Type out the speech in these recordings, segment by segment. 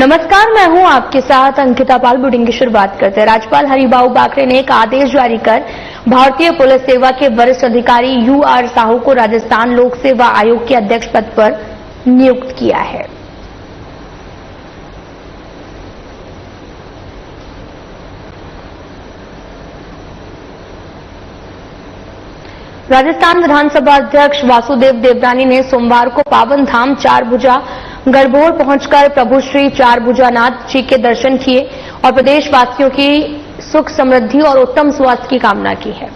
नमस्कार, मैं हूं आपके साथ अंकिता पाल। बुलेटिन की शुरुआत करते हैं। राज्यपाल हरिबाऊ बाकरे ने एक आदेश जारी कर भारतीय पुलिस सेवा के वरिष्ठ अधिकारी यूआर साहू को राजस्थान लोक सेवा आयोग के अध्यक्ष पद पर नियुक्त किया है। राजस्थान विधानसभा अध्यक्ष वासुदेव देवनानी ने सोमवार को पावन धाम चारभुजा गढ़बोर पहुंचकर प्रभु श्री चारभुजानाथ जी के दर्शन किए और प्रदेशवासियों की सुख समृद्धि और उत्तम स्वास्थ्य की कामना की है।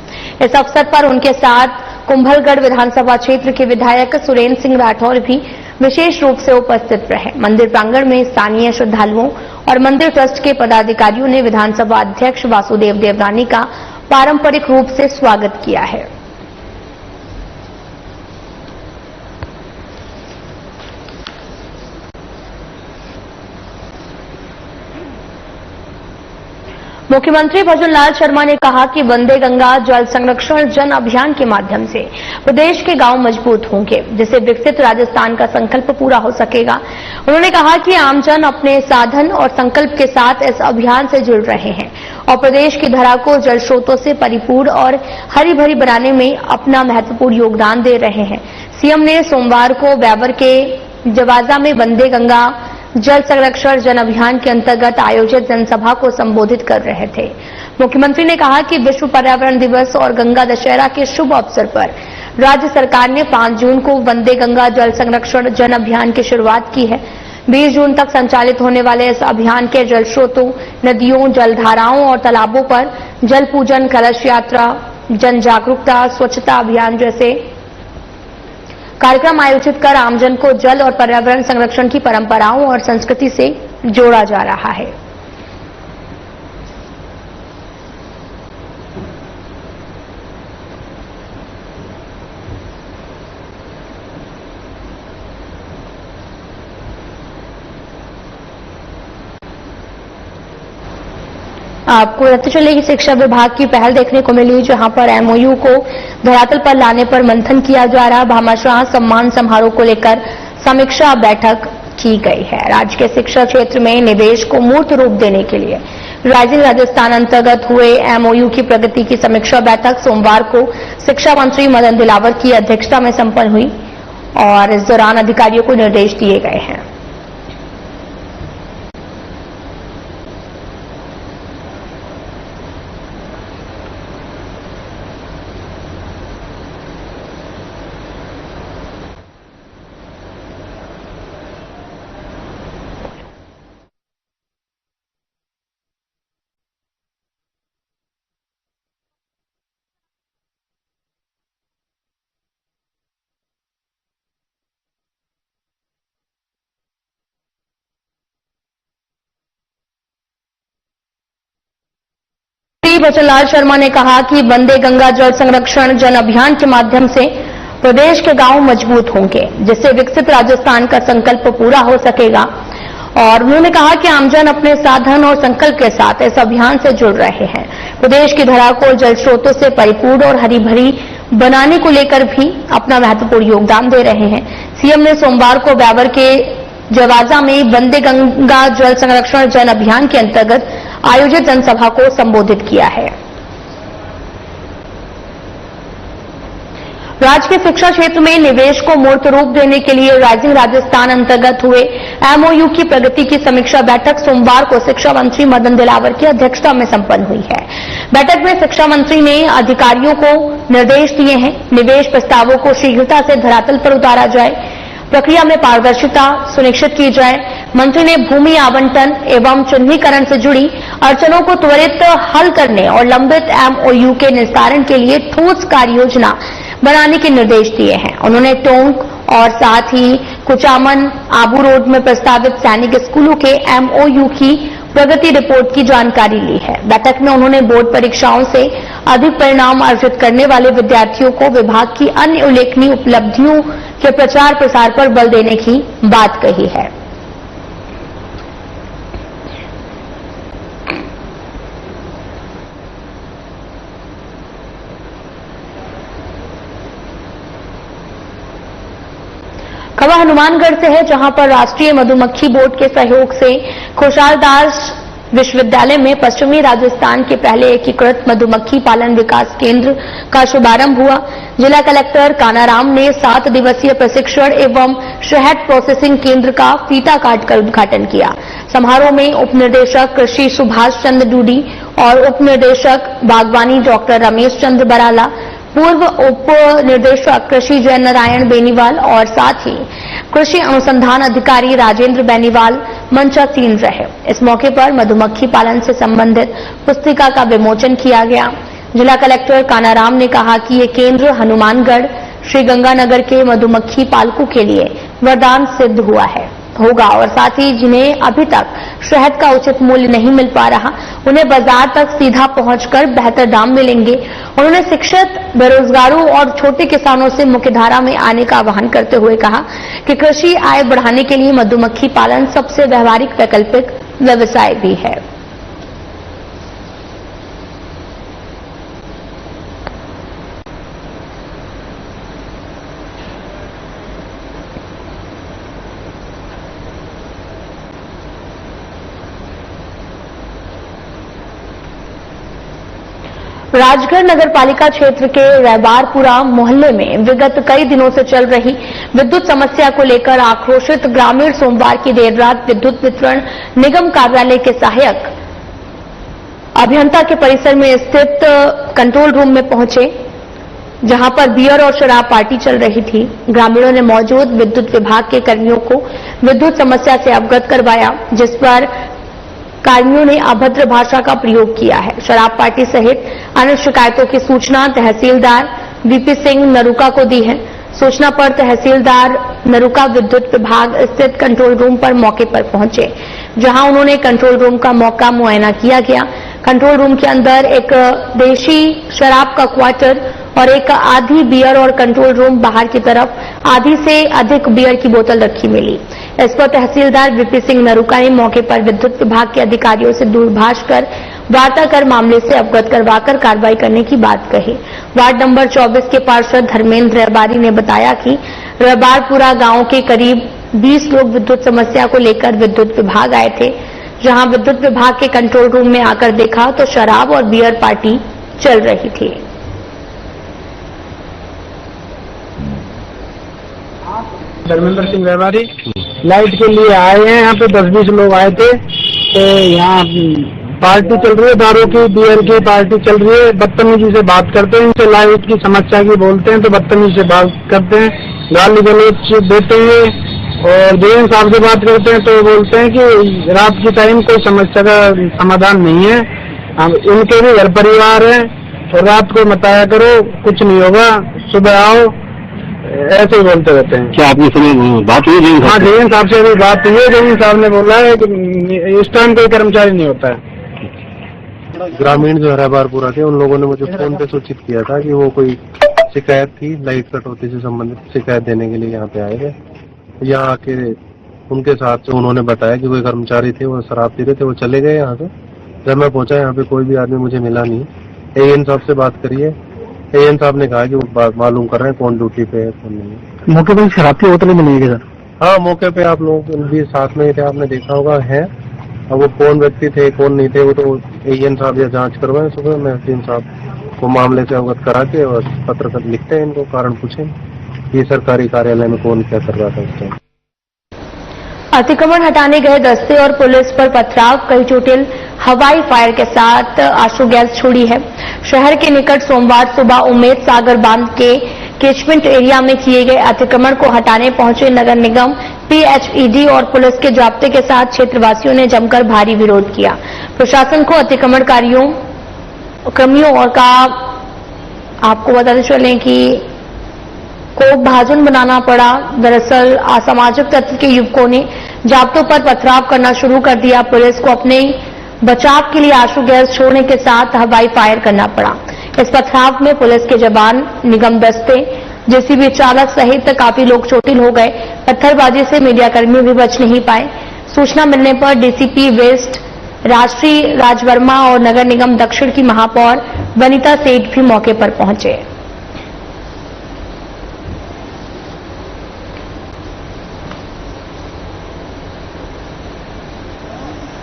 इस अवसर पर उनके साथ कुंभलगढ़ विधानसभा क्षेत्र के विधायक सुरेंद्र सिंह राठौर भी विशेष रूप से उपस्थित रहे। मंदिर प्रांगण में स्थानीय श्रद्धालुओं और मंदिर ट्रस्ट के पदाधिकारियों ने विधानसभा अध्यक्ष वासुदेव देवनानी का पारंपरिक रूप से स्वागत किया है। मुख्यमंत्री भजनलाल शर्मा ने कहा कि वंदे गंगा जल संरक्षण जन अभियान के माध्यम से प्रदेश के गांव मजबूत होंगे, जिससे विकसित राजस्थान का संकल्प पूरा हो सकेगा। उन्होंने कहा कि आमजन अपने साधन और संकल्प के साथ इस अभियान से जुड़ रहे हैं और प्रदेश की धरा को जल स्रोतों से परिपूर्ण और हरी भरी बनाने में अपना महत्वपूर्ण योगदान दे रहे हैं। सीएम ने सोमवार को ब्यावर के जवाजा में वंदे गंगा जल संरक्षण जन अभियान के अंतर्गत आयोजित जनसभा को संबोधित कर रहे थे। मुख्यमंत्री ने कहा कि विश्व पर्यावरण दिवस और गंगा दशहरा के शुभ अवसर पर राज्य सरकार ने 5 जून को वंदे गंगा जल संरक्षण जन अभियान की शुरुआत की है। 20 जून तक संचालित होने वाले इस अभियान के जल स्रोतों, नदियों, जलधाराओं और तालाबों पर जल पूजन, कलश यात्रा, जन जागरूकता, स्वच्छता अभियान जैसे कार्यक्रम आयोजित कर आमजन को जल और पर्यावरण संरक्षण की परंपराओं और संस्कृति से जोड़ा जा रहा है। आपको बताते चले कि शिक्षा विभाग की पहल देखने को मिली, जहां पर एमओयू को धरातल पर लाने पर मंथन किया जा रहा। भामाशाह सम्मान समारोह को लेकर समीक्षा बैठक की गई है। राज्य के शिक्षा क्षेत्र में निवेश को मूर्त रूप देने के लिए राइजिंग राजस्थान अंतर्गत हुए एमओयू की प्रगति की समीक्षा बैठक सोमवार को शिक्षा मंत्री मदन दिलावर की अध्यक्षता में संपन्न हुई और इस दौरान अधिकारियों को निर्देश दिए गए हैं। भजनलाल शर्मा ने कहा कि वंदे गंगा जल संरक्षण जन अभियान के माध्यम से प्रदेश के गांव मजबूत होंगे, जिससे विकसित राजस्थान का संकल्प पूरा हो सकेगा। और उन्होंने कहा कि आमजन अपने साधन और संकल्प के साथ इस अभियान से जुड़ रहे हैं। प्रदेश की धरा को जल स्रोतों से परिपूर्ण और हरी भरी बनाने को लेकर भी अपना महत्वपूर्ण योगदान दे रहे हैं। सीएम ने सोमवार को ब्यावर के जवाजा में वंदे गंगा जल संरक्षण जन अभियान के अंतर्गत आयोजित जनसभा को संबोधित किया है। राज्य के शिक्षा क्षेत्र में निवेश को मूर्त रूप देने के लिए राइजिंग राजस्थान अंतर्गत हुए एमओयू की प्रगति की समीक्षा बैठक सोमवार को शिक्षा मंत्री मदन दिलावर की अध्यक्षता में संपन्न हुई है। बैठक में शिक्षा मंत्री ने अधिकारियों को निर्देश दिए हैं, निवेश प्रस्तावों को शीघ्रता से धरातल पर उतारा जाए, प्रक्रिया में पारदर्शिता सुनिश्चित की जाए। मंत्री ने भूमि आवंटन एवं चिन्हीकरण से जुड़ी अड़चनों को त्वरित हल करने और लंबित एमओयू के निस्तारण के लिए ठोस कार्य योजना बनाने के निर्देश दिए हैं। उन्होंने टोंक और साथ ही कुचामन आबू रोड में प्रस्तावित सैनिक स्कूलों के एमओयू की प्रगति रिपोर्ट की जानकारी ली है। बैठक में उन्होंने बोर्ड परीक्षाओं से अधिक परिणाम अर्जित करने वाले विद्यार्थियों को विभाग की अन्य उल्लेखनीय उपलब्धियों के प्रचार प्रसार पर बल देने की बात कही है। खबर हनुमानगढ़ से है, जहां पर राष्ट्रीय मधुमक्खी बोर्ड के सहयोग से खुशहालदास विश्वविद्यालय में पश्चिमी राजस्थान के पहले एकीकृत मधुमक्खी पालन विकास केंद्र का शुभारंभ हुआ। जिला कलेक्टर कानाराम ने 7 दिवसीय प्रशिक्षण एवं शहद प्रोसेसिंग केंद्र का फीता काटकर उद्घाटन किया। समारोह में उप निदेशक कृषि सुभाष चंद्र डूडी और उप निदेशक बागवानी डॉक्टर रमेश चंद्र बराला, पूर्व उप निर्देशक कृषि जय नारायण बेनीवाल और साथ ही कृषि अनुसंधान अधिकारी राजेंद्र बेनीवाल मंचासीन रहे। इस मौके पर मधुमक्खी पालन से संबंधित पुस्तिका का विमोचन किया गया। जिला कलेक्टर कानाराम ने कहा कि ये केंद्र हनुमानगढ़ श्रीगंगानगर के मधुमक्खी पालकों के लिए वरदान सिद्ध होगा और साथ ही जिन्हें अभी तक शहद का उचित मूल्य नहीं मिल पा रहा, उन्हें बाजार तक सीधा पहुंचकर बेहतर दाम मिलेंगे। उन्होंने शिक्षित, बेरोजगारों और छोटे किसानों से मुख्यधारा में आने का आह्वान करते हुए कहा कि कृषि आय बढ़ाने के लिए मधुमक्खी पालन सबसे व्यावहारिक वैकल्पिक व्यवसाय भी है। राजगढ़ नगर पालिका क्षेत्र के रहबारपुरा मोहल्ले में विगत कई दिनों से चल रही विद्युत समस्या को लेकर आक्रोशित ग्रामीण सोमवार की देर रात विद्युत वितरण निगम कार्यालय के सहायक अभियंता के परिसर में स्थित कंट्रोल रूम में पहुंचे, जहां पर बियर और शराब पार्टी चल रही थी। ग्रामीणों ने मौजूद विद्युत विभाग के कर्मियों को विद्युत समस्या से अवगत करवाया, जिस पर कर्मियों ने अभद्र भाषा का प्रयोग किया है। शराब पार्टी सहित अन्य शिकायतों की सूचना तहसीलदार वीपी सिंह नरुका को दी है। सूचना पर तहसीलदार नरुका विद्युत विभाग स्थित कंट्रोल रूम पर मौके पर पहुंचे, जहां उन्होंने कंट्रोल रूम का मौका मुआयना किया गया। कंट्रोल रूम के अंदर एक देशी शराब का क्वार्टर और एक आधी बियर और कंट्रोल रूम बाहर की तरफ आधी से अधिक बियर की बोतल रखी मिली। इस पर तहसीलदार वीपी सिंह नरुका ने मौके पर विद्युत विभाग के अधिकारियों से दूरभाष कर वार्ता कर मामले से अवगत करवाकर कार्रवाई करने की बात कही। वार्ड नंबर 24 के पार्षद धर्मेंद्र रहबारी ने बताया कि रहबारपुरा गांव के करीब 20 लोग विद्युत समस्या को लेकर विद्युत विभाग आए थे, जहां विद्युत विभाग के कंट्रोल रूम में आकर देखा तो शराब और बियर पार्टी चल रही थी। धर्मेंद्र सिंह रहबारी लाइट के लिए आए हैं। यहाँ पे 10-20 लोग आए थे, तो यहाँ पार्टी चल रही है, दारू की बियर की पार्टी चल रही है। बदतमीजी से बात करते हैं, इनसे लाइट की समस्या की बोलते हैं तो बदतमीजी से बात करते हैं, गाली गलौज देते हैं और जेएन साहब से बात करते हैं तो बोलते हैं कि रात के टाइम कोई समस्या का समाधान नहीं है, इनके भी घर परिवार है और रात को मत आया करो, कुछ नहीं होगा, सुबह आओ, ऐसे ही बोलते रहते हैं। क्या आपने समय बात हुई? हाँ, जेएन साहब से अभी बात हुई है। जेएन साहब ने बोला है कि इस टाइम कोई कर्मचारी नहीं होता है। ग्रामीण जो रहबारपुरा के, उन लोगों ने मुझे फोन पे सूचित किया था कि वो कोई शिकायत थी, लाइट कटौती से संबंधित शिकायत देने के लिए यहाँ पे आए थे। यहाँ आके उनके साथ से उन्होंने बताया कि कोई कर्मचारी थे, वो शराब पी रहे थे, वो चले गए यहाँ से। जब मैं पहुंचा यहाँ पे कोई भी आदमी मुझे मिला नहीं। एएन साहब से बात करिए, एएन साहब ने कहा कि वो मालूम कर रहे हैं कौन ड्यूटी पे है कौन नहीं। मौके पर शराब की बोतलें मिलेंगी सर? हाँ, मौके पे आप लोग भी साथ में थे, आपने देखा होगा है। अब वो कौन व्यक्ति थे कौन नहीं थे वो तो एएन साहब या जांच करवाएं। सुबह महसीन साहब को मामले से अवगत करा के और पत्र लिखते हैं, इनको कारण पूछें ये सरकारी कार्यालय में कौन क्या कर रहा था उस टाइम। अतिक्रमण हटाने गए दस्ते और पुलिस पर पथराव, कई चोटिल हवाई फायर के साथ आंसू गैस छोड़ी है। शहर के निकट सोमवार सुबह उम्मेद सागर बांध के कैचमेंट एरिया में किए गए अतिक्रमण को हटाने पहुंचे नगर निगम, पीएचईडी और पुलिस के जाब्ते के साथ क्षेत्रवासियों ने जमकर भारी विरोध किया। प्रशासन को अतिक्रमणकारियों कर्मियों और का आपको बताते चलें कि को भाजन बनाना पड़ा। दरअसल असामाजिक तत्व के युवकों ने जाब्तों पर पथराव करना शुरू कर दिया। पुलिस को अपने बचाव के लिए आंसू गैस छोड़ने के साथ हवाई फायर करना पड़ा। इस पथराव में पुलिस के जवान, निगम दस्ते, जेसीबी चालक सहित काफी लोग चोटिल हो गए। पत्थरबाजी से मीडियाकर्मी भी बच नहीं पाए। सूचना मिलने पर डीसीपी वेस्ट राष्ट्रीय राजवर्मा और नगर निगम दक्षिण की महापौर वनिता सेठ भी मौके पर पहुंचे।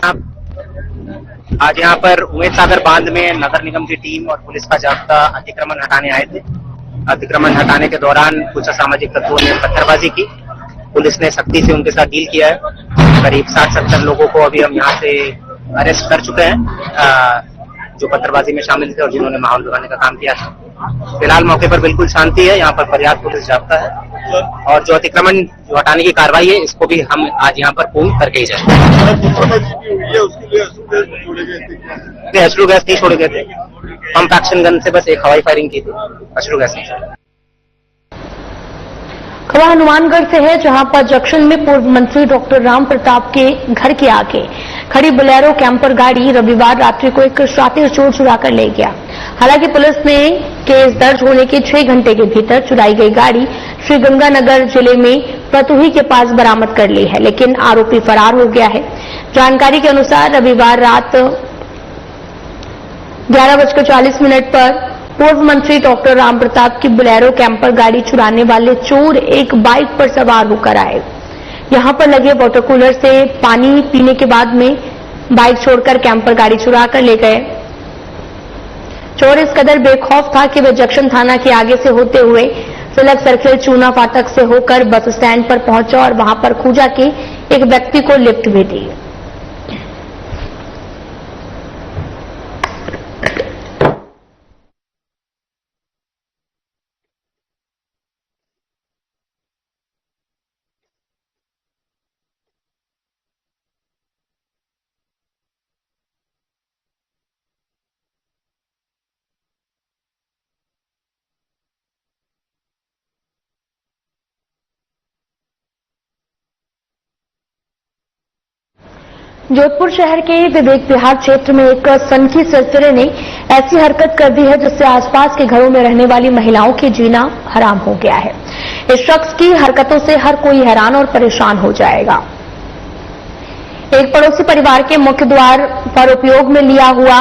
आज यहाँ पर उमेद सागर बांध में नगर निगम की टीम और पुलिस का जाब्ता अतिक्रमण हटाने आए थे। अतिक्रमण हटाने के दौरान कुछ असामाजिक तत्वों ने पत्थरबाजी की। पुलिस ने सख्ती से उनके साथ डील किया है। करीब 60-70 लोगों को अभी हम यहाँ से अरेस्ट कर चुके हैं, जो पत्थरबाजी में शामिल थे और जिन्होंने माहौल बिगाड़ने का काम किया था। फिलहाल मौके पर बिल्कुल शांति है, यहाँ पर पर्याप्त पुलिस जाब्ता है और जो अतिक्रमण जो हटाने की कार्रवाई है इसको भी हम आज यहाँ पर पूर्ण करके ही जाएंगे। अश्रु गैस नहीं छोड़े गए थे, पंप एक्शन गन से बस एक हवाई फायरिंग की थी, अश्रु गैस नहीं छोड़ा। खबर हनुमानगढ़ से है, जहां पर जंक्शन में पूर्व मंत्री डॉक्टर राम प्रताप के घर के आगे खड़ी बोलेरो कैंपर गाड़ी रविवार रात्रि को एक शातिर चोर चुरा कर ले गया। हालांकि पुलिस ने केस दर्ज होने के 6 घंटे के भीतर चुराई गई गाड़ी श्रीगंगानगर जिले में पतुही के पास बरामद कर ली है, लेकिन आरोपी फरार हो गया है। जानकारी के अनुसार रविवार रात 11:40 पर पूर्व मंत्री डॉक्टर राम प्रताप की बोलेरो कैंपर गाड़ी चुराने वाले चोर एक बाइक पर सवार होकर आए। यहां पर लगे वाटर कूलर से पानी पीने के बाद में बाइक छोड़कर कैंपर गाड़ी चुरा कर ले गए। चोर इस कदर बेखौफ था कि वह जंक्शन थाना के आगे से होते हुए तिलक सर्किल चूना फाटक से होकर बस स्टैंड पर पहुंचा और वहां पर खूजा के एक व्यक्ति को लिफ्ट भी दी। जोधपुर शहर के विवेक विहार क्षेत्र में एक सनकी सिलसिले ने ऐसी हरकत कर दी है जिससे आसपास के घरों में रहने वाली महिलाओं के जीना हराम हो गया है। इस शख्स की हरकतों से हर कोई हैरान और परेशान हो जाएगा। एक पड़ोसी परिवार के मुख्य द्वार पर उपयोग में लिया हुआ,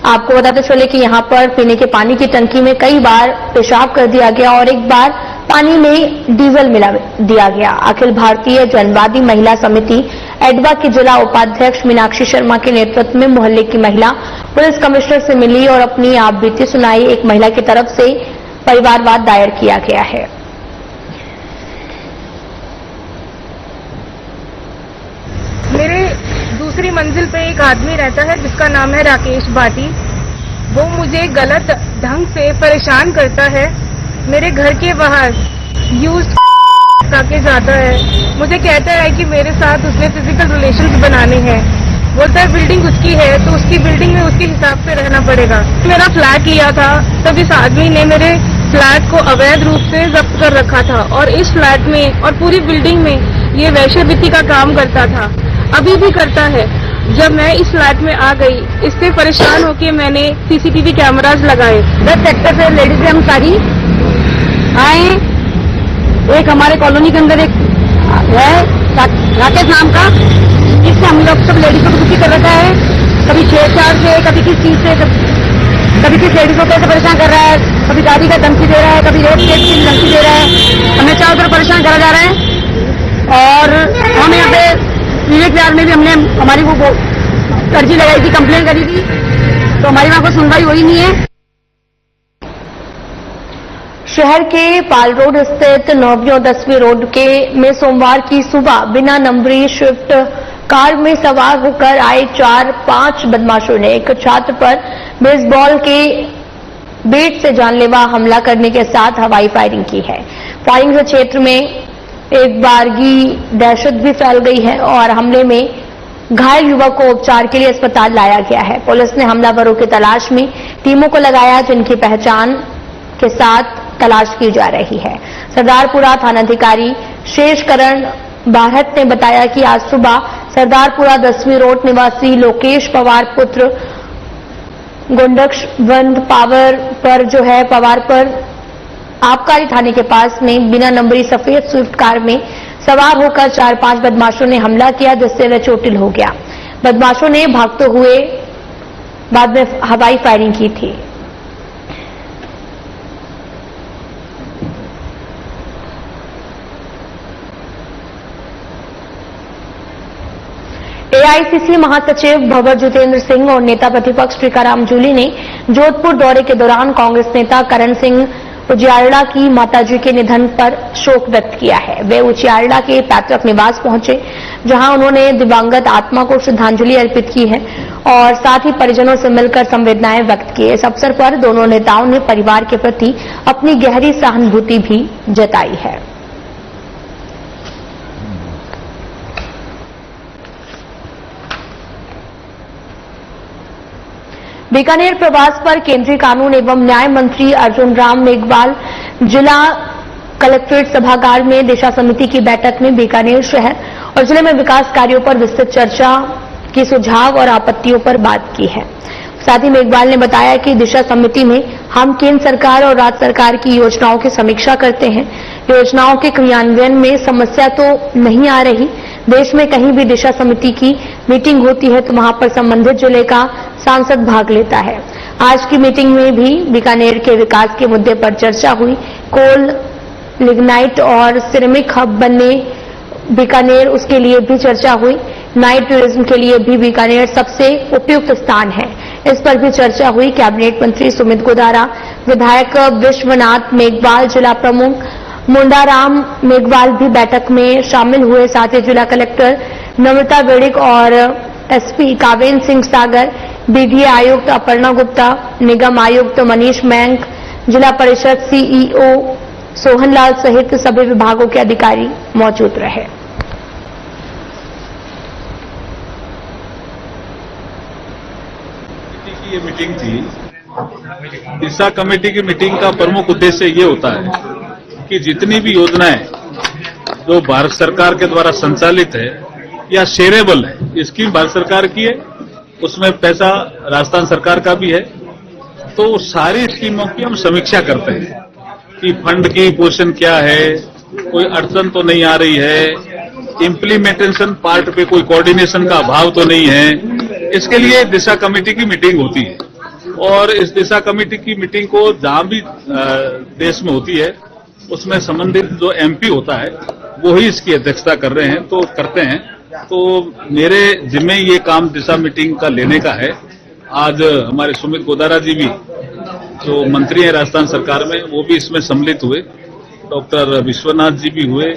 आपको बताते चले कि यहां पर पीने के पानी की टंकी में कई बार पेशाब कर दिया गया और एक बार पानी में डीजल मिला दिया गया। अखिल भारतीय जनवादी महिला समिति एडवा की जिला उपाध्यक्ष मीनाक्षी शर्मा के नेतृत्व में मोहल्ले की महिला पुलिस कमिश्नर से मिली और अपनी आप बीती सुनाई। एक महिला की तरफ से परिवारवाद दायर किया गया है। मेरे दूसरी मंजिल पे एक आदमी रहता है जिसका नाम है राकेश भाटी। वो मुझे गलत ढंग से परेशान करता है। मेरे घर के बाहर यूज के जाता है। मुझे कहता है कि मेरे साथ उसने फिजिकल रिलेशंस बनाने हैं। बोलता है बिल्डिंग उसकी है तो उसकी बिल्डिंग में उसके हिसाब से रहना पड़ेगा। मेरा फ्लैट लिया था तब इस आदमी ने मेरे फ्लैट को अवैध रूप से जब्त कर रखा था और इस फ्लैट में और पूरी बिल्डिंग में ये वैश्यवृत्ति का काम करता था, अभी भी करता है। जब मैं इस फ्लैट में आ गई, इससे परेशान होकर मैंने सीसीटीवी कैमरास लगाए। 10 सेक्टर से लेडीज हम सारी आए। एक हमारे कॉलोनी के अंदर एक है राकेश नाम का, इससे हम लोग सब लेडीज को दुखी कर रखा है। कभी छेड़छाड़ से, कभी किस चीज से, कभी किस लेडीज को कैसे परेशान कर रहा है, कभी गाड़ी का धमकी दे रहा है, कभी रेप केस की धमकी दे रहा है। हमें चारों तरफ परेशान करा जा रहा है। और हम यहाँ पे विवेक विहार में भी हमने हमारी वो अर्जी लगाई थी, कंप्लेन करी थी, तो हमारी वहाँ कोई सुनवाई हुई नहीं है। शहर के पाल रोड स्थित 9वीं और 10वीं रोड के में सोमवार की सुबह बिना नंबरी स्विफ्ट कार में सवार होकर आए 4-5 बदमाशों ने एक छात्र पर बेसबॉल के बेट से जानलेवा हमला करने के साथ हवाई फायरिंग की है। फायरिंग से क्षेत्र में एक बारगी दहशत भी फैल गई है और हमले में घायल युवक को उपचार के लिए अस्पताल लाया गया है। पुलिस ने हमलावरों की तलाश में टीमों को लगाया, जिनकी पहचान के साथ तलाश की जा रही है। सरदारपुरा थानाधिकारी शेषकरण भारत ने बताया कि आज सुबह सरदारपुरा 10वीं रोड निवासी लोकेश पवार पुत्र गुंडक्षबंद पावर पर जो है पवार पर आबकारी थाने के पास में बिना नंबरी सफेद स्विफ्ट कार में सवार होकर 4-5 बदमाशों ने हमला किया, जिससे वह चोटिल हो गया। बदमाशों ने भागते हुए बाद में हवाई फायरिंग की थी। एआईसीसी महासचिव भंवर जितेंद्र सिंह और नेता प्रतिपक्ष टीकाराम जूली ने जोधपुर दौरे के दौरान कांग्रेस नेता करण सिंह उजियारड़ा की माताजी के निधन पर शोक व्यक्त किया है। वे उजियारड़ा के पैतृक निवास पहुंचे, जहां उन्होंने दिवंगत आत्मा को श्रद्धांजलि अर्पित की है और साथ ही परिजनों से मिलकर संवेदनाएं व्यक्त की। इस अवसर पर दोनों नेताओं ने परिवार के प्रति अपनी गहरी सहानुभूति भी जताई है। बीकानेर प्रवास पर केंद्रीय कानून एवं न्याय मंत्री अर्जुन राम मेघवाल जिला कलेक्ट्रेट सभागार में दिशा समिति की बैठक में बीकानेर शहर और जिले में विकास कार्यों पर विस्तृत चर्चा की, सुझाव और आपत्तियों पर बात की है। साथ ही मेघवाल ने बताया कि दिशा समिति में हम केंद्र सरकार और राज्य सरकार की योजनाओं की समीक्षा करते हैं। योजनाओं के क्रियान्वयन में समस्या तो नहीं आ रही। देश में कहीं भी दिशा समिति की मीटिंग होती है तो वहां पर संबंधित जिले का सांसद भाग लेता है। आज की मीटिंग में भी बीकानेर के विकास के मुद्दे पर चर्चा हुई। कोल, लिग्नाइट और सिरेमिक हब बनने बीकानेर, उसके लिए भी चर्चा हुई। नाइट टूरिज्म के लिए भी बीकानेर सबसे उपयुक्त स्थान है, इस पर भी चर्चा हुई। कैबिनेट मंत्री सुमित गोदारा, विधायक विश्वनाथ मेघवाल, जिला प्रमुख मुंडाराम मेघवाल भी बैठक में शामिल हुए। साथ ही जिला कलेक्टर नम्रता वेड़िक और एसपी कावेन सिंह सागर, बीडीए आयुक्त अपर्णा गुप्ता, निगम आयुक्त मनीष मैंक, जिला परिषद सीईओ सोहनलाल सहित सभी विभागों के अधिकारी मौजूद रहे। ये मीटिंग थी। दिशा कमेटी की मीटिंग का प्रमुख उद्देश्य ये होता है कि जितनी भी योजनाएं जो भारत सरकार के द्वारा संचालित है या शेयरेबल है, ये स्कीम भारत सरकार की है, उसमें पैसा राजस्थान सरकार का भी है, तो सारी स्कीमों की हम समीक्षा करते हैं कि फंड की पोजीशन क्या है, कोई अड़चन तो नहीं आ रही है, इम्प्लीमेंटेशन पार्ट पे कोई कोऑर्डिनेशन का अभाव तो नहीं है। इसके लिए दिशा कमेटी की मीटिंग होती है और इस दिशा कमेटी की मीटिंग को जहां भी देश में होती है उसमें संबंधित जो एमपी होता है वो ही इसकी अध्यक्षता कर रहे हैं, तो करते हैं। तो मेरे जिम्मे ये काम दिशा मीटिंग का लेने का है। आज हमारे सुमित गोदारा जी भी जो मंत्री हैं राजस्थान सरकार में, वो भी इसमें सम्मिलित हुए। डॉक्टर विश्वनाथ जी भी हुए,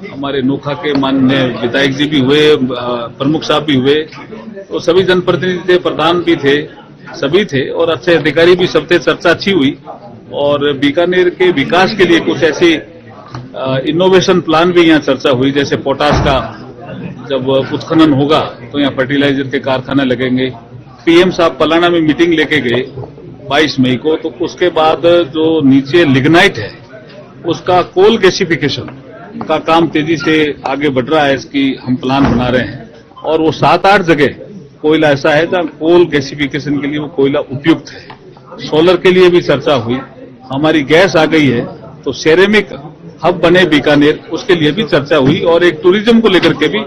हमारे नोखा के माननीय विधायक जी भी हुए, प्रमुख साहब भी हुए, तो सभी जनप्रतिनिधि थे, प्रधान भी थे, सभी थे और अच्छे अधिकारी भी सब थे। चर्चा अच्छी हुई और बीकानेर के विकास के लिए कुछ ऐसी इनोवेशन प्लान भी यहाँ चर्चा हुई, जैसे पोटास का जब उत्खनन होगा तो यहाँ फर्टिलाइजर के कारखाने लगेंगे। पीएम साहब पलाना में मीटिंग लेके गए 22 मई को, तो उसके बाद जो नीचे लिग्नाइट है उसका कोल गैसिफिकेशन का काम तेजी से आगे बढ़ रहा है, इसकी हम प्लान बना रहे हैं और वो 7-8 जगह कोयला ऐसा है जहाँ कोल गैसिफिकेशन के लिए वो कोयला उपयुक्त है। सोलर के लिए भी चर्चा हुई, हमारी गैस आ गई है तो सेरेमिक हब बने बीकानेर, उसके लिए भी चर्चा हुई और एक टूरिज्म को लेकर के भी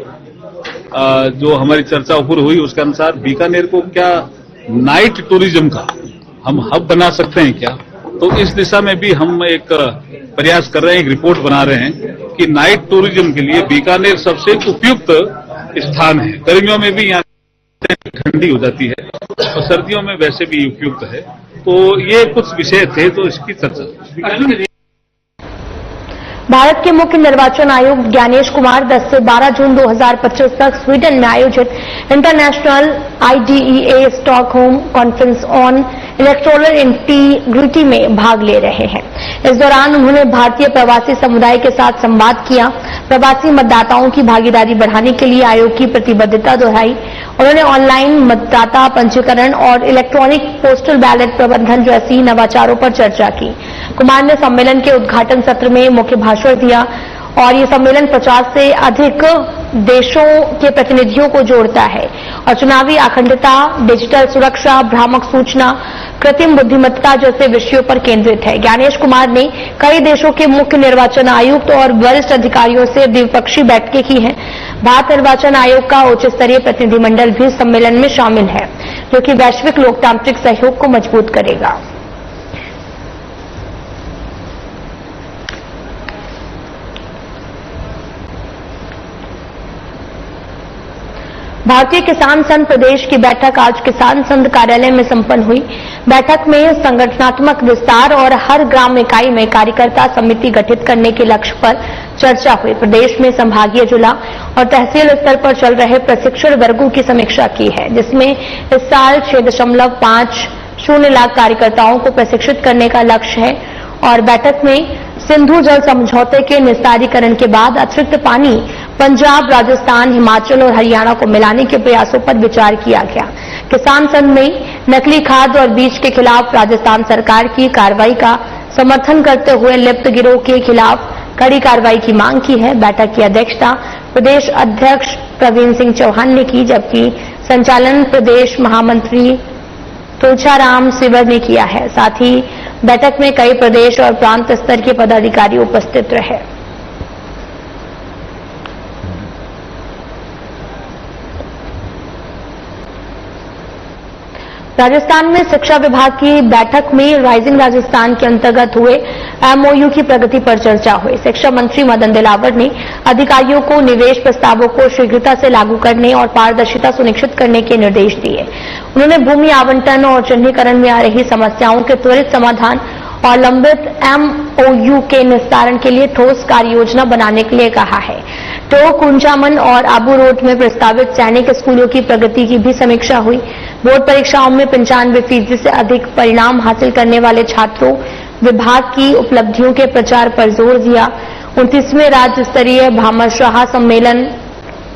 जो हमारी चर्चा ऊपर हुई उसके अनुसार बीकानेर को क्या नाइट टूरिज्म का हम हब बना सकते हैं क्या, तो इस दिशा में भी हम एक प्रयास कर रहे हैं, एक रिपोर्ट बना रहे हैं कि नाइट टूरिज्म के लिए बीकानेर सबसे उपयुक्त स्थान है। गर्मियों में भी यहाँ ठंडी हो जाती है और सर्दियों में वैसे भी उपयुक्त है। तो ये कुछ विषय थे तो इसकी चर्चा। भारत के मुख्य निर्वाचन आयुक्त ज्ञानेश कुमार 10 से 12 जून 2025 तक स्वीडन में आयोजित international IDEA Stockholm conference on electoral integrity में भाग ले रहे हैं। इस दौरान उन्होंने भारतीय प्रवासी समुदाय के साथ संवाद किया, प्रवासी मतदाताओं की भागीदारी बढ़ाने के लिए आयोग की प्रतिबद्धता दोहराई। उन्होंने ऑनलाइन मतदाता पंजीकरण और इलेक्ट्रॉनिक पोस्टल बैलेट प्रबंधन जैसी नवाचारों पर चर्चा की। कुमार ने सम्मेलन के उद्घाटन सत्र में मुख्य भाषण दिया और ये सम्मेलन 50 से अधिक देशों के प्रतिनिधियों को जोड़ता है और चुनावी अखंडता, डिजिटल सुरक्षा, भ्रामक सूचना, कृत्रिम बुद्धिमत्ता जैसे विषयों पर केंद्रित है। ज्ञानेश कुमार ने कई देशों के मुख्य निर्वाचन आयुक्त और वरिष्ठ अधिकारियों से द्विपक्षीय बैठकें की हैं। भारत निर्वाचन आयोग का उच्च स्तरीय प्रतिनिधिमंडल भी सम्मेलन में शामिल है, जो कि वैश्विक लोकतांत्रिक सहयोग को मजबूत करेगा। भारतीय किसान संघ प्रदेश की बैठक आज किसान संघ कार्यालय में संपन्न हुई। बैठक में संगठनात्मक विस्तार और हर ग्राम इकाई में कार्यकर्ता समिति गठित करने के लक्ष्य पर चर्चा हुई। प्रदेश में संभागीय, जिला और तहसील स्तर पर चल रहे प्रशिक्षण वर्गों की समीक्षा की है, जिसमें इस साल 6.50 लाख कार्यकर्ताओं को प्रशिक्षित करने का लक्ष्य है। और बैठक में सिंधु जल समझौते के निस्तारीकरण के बाद अतिरिक्त पानी पंजाब, राजस्थान, हिमाचल और हरियाणा को मिलाने के प्रयासों पर विचार किया गया। किसान संघ ने नकली खाद और बीज के खिलाफ राजस्थान सरकार की कार्रवाई का समर्थन करते हुए लिप्त गिरोह के खिलाफ कड़ी कार्रवाई की मांग की है। बैठक की अध्यक्षता प्रदेश अध्यक्ष प्रवीण सिंह चौहान ने की, जबकि संचालन प्रदेश महामंत्री तुलसीराम सिवर ने किया है। साथ ही बैठक में कई प्रदेश और प्रांत स्तर के पदाधिकारी उपस्थित रहे। राजस्थान में शिक्षा विभाग की बैठक में राइजिंग राजस्थान के अंतर्गत हुए एमओयू की प्रगति पर चर्चा हुई। शिक्षा मंत्री मदन दिलावर ने अधिकारियों को निवेश प्रस्तावों को शीघ्रता से लागू करने और पारदर्शिता सुनिश्चित करने के निर्देश दिए। उन्होंने भूमि आवंटन और चिन्हीकरण में आ रही समस्याओं के त्वरित समाधान और लंबित एमओयू के निस्तारण के लिए ठोस कार्य योजना बनाने के लिए कहा है। टोंक, कुंचामन और आबू रोड में प्रस्तावित सैनिक स्कूलों की प्रगति की भी समीक्षा हुई। बोर्ड परीक्षाओं में 95% से अधिक परिणाम हासिल करने वाले छात्रों विभाग की उपलब्धियों के प्रचार पर जोर दिया। 29वें राज्य स्तरीय भामाशाह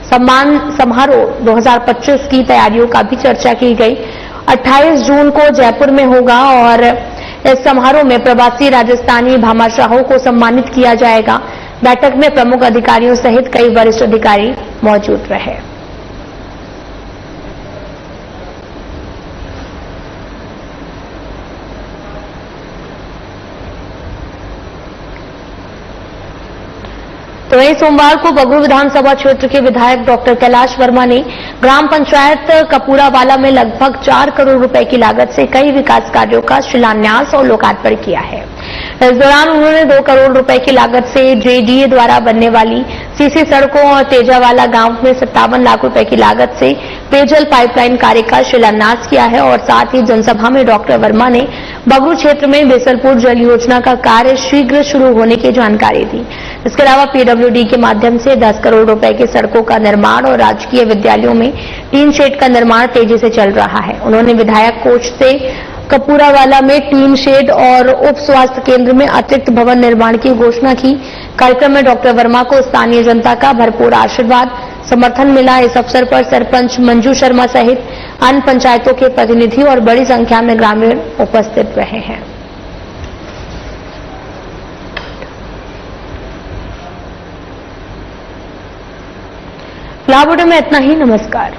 सम्मान समारोह 2025 की तैयारियों का भी चर्चा की गई। 28 जून को जयपुर में होगा और इस समारोह में प्रवासी राजस्थानी भामाशाहों को सम्मानित किया जाएगा। बैठक में प्रमुख अधिकारियों सहित कई वरिष्ठ अधिकारी मौजूद रहे। तो वहीं सोमवार को बगरू विधानसभा क्षेत्र के विधायक डॉक्टर कैलाश वर्मा ने ग्राम पंचायत कपूरावाला में लगभग 4 करोड़ रुपए की लागत से कई विकास कार्यों का शिलान्यास और लोकार्पण किया है। इस दौरान उन्होंने 2 करोड़ रुपए की लागत से जेडीए द्वारा बनने वाली सीसी सड़कों और तेजावाला गांव में 57 लाख रुपए की लागत से पेयजल पाइपलाइन कार्य का शिलान्यास किया है। और साथ ही जनसभा में डॉक्टर वर्मा ने बगरू क्षेत्र में बेसलपुर जल योजना का कार्य शीघ्र शुरू होने की जानकारी दी। इसके अलावा पीडब्ल्यूडी के माध्यम से 10 करोड़ रुपए की सड़कों का निर्माण और राजकीय विद्यालयों में टीन शेड का निर्माण तेजी से चल रहा है। उन्होंने विधायक कोष से कपूरावाला में टीन शेड और उप स्वास्थ्य केंद्र में अतिरिक्त भवन निर्माण की घोषणा की। कार्यक्रम में डॉक्टर वर्मा को स्थानीय जनता का भरपूर आशीर्वाद समर्थन मिला। इस अवसर पर सरपंच मंजू शर्मा सहित अन्य पंचायतों के प्रतिनिधि और बड़ी संख्या में ग्रामीण उपस्थित रहे हैं। फिलहाल में इतना ही। नमस्कार।